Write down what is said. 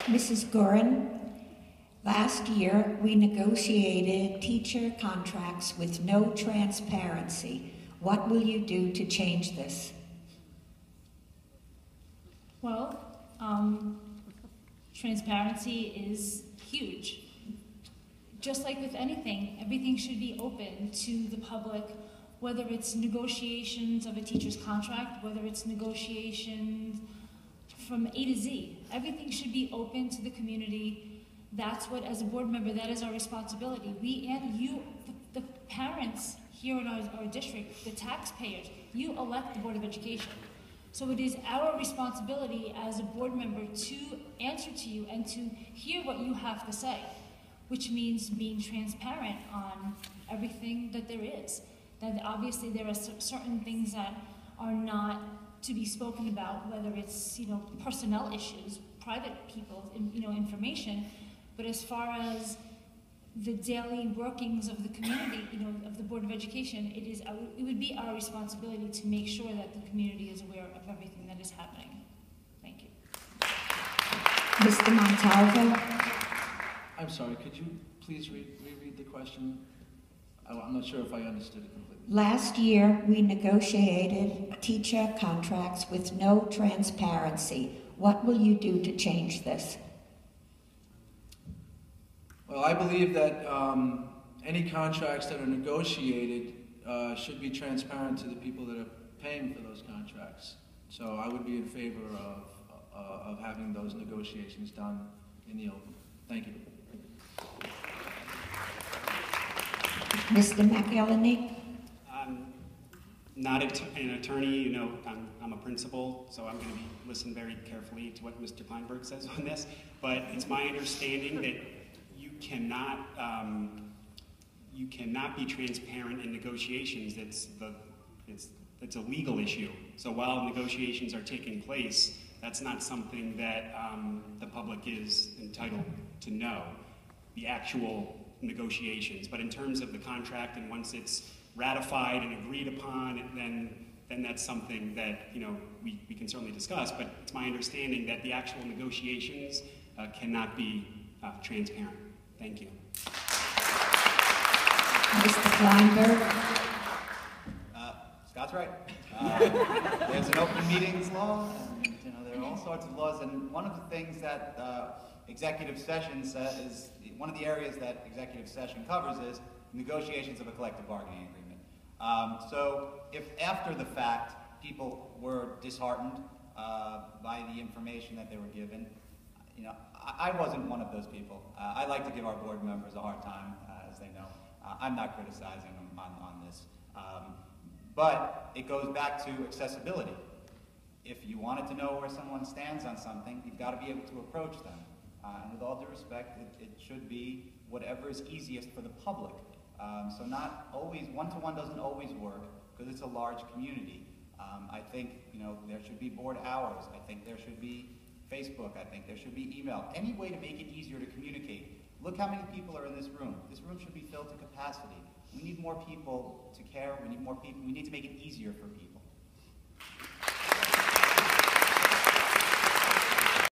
Mrs. Gorin, last year we negotiated teacher contracts with no transparency. What will you do to change this? Well, transparency is huge. Just like with anything, everything should be open to the public, whether it's negotiations of a teacher's contract, whether it's negotiations from A to Z. Everything should be open to the community. That's what, as a board member, that is our responsibility. We and you, the parents here in our district, the taxpayers, you elect the Board of Education. So it is our responsibility as a board member to answer to you and to hear what you have to say, which means being transparent on everything that there is. That obviously there are certain things that are not to be spoken about, whether it's personnel issues, private people, information, but as far as the daily workings of the community, of the Board of Education, it would be our responsibility to make sure that the community is aware of everything that is happening. Thank you. Mr. Montalvo? I'm sorry, could you please reread the question? I'm not sure if I understood it completely. Last year, we negotiated teacher contracts with no transparency. What will you do to change this? Well, I believe that any contracts that are negotiated should be transparent to the people that are paying for those contracts. So I would be in favor of having those negotiations done in the open. Thank you. Mr. McElhenney? I'm not an attorney, I'm a principal, so I'm going to be listening very carefully to what Mr. Kleinberg says on this, but it's my understanding that you cannot be transparent in negotiations. It's a legal issue. So while negotiations are taking place, that's not something that the public is entitled to know, the actual negotiations. But in terms of the contract, and once it's ratified and agreed upon, then that's something that we can certainly discuss. But it's my understanding that the actual negotiations cannot be transparent. Thank you. Mr. Kleinberg? Scott's right. There's an open meetings law, and there are all sorts of laws. And one of the things that executive session is one of the areas that executive session covers is negotiations of a collective bargaining agreement. So if after the fact people were disheartened by the information that they were given, I wasn't one of those people. I like to give our board members a hard time, as they know. I'm not criticizing them on this. But it goes back to accessibility. If you wanted to know where someone stands on something, you've got to be able to approach them. And with all due respect, it should be whatever is easiest for the public. So not always, one-to-one doesn't always work because it's a large community. I think there should be board hours. I think there should be Facebook. I think there should be email. Any way to make it easier to communicate. Look how many people are in this room. This room should be filled to capacity. We need more people to care. We need more people. We need to make it easier for people.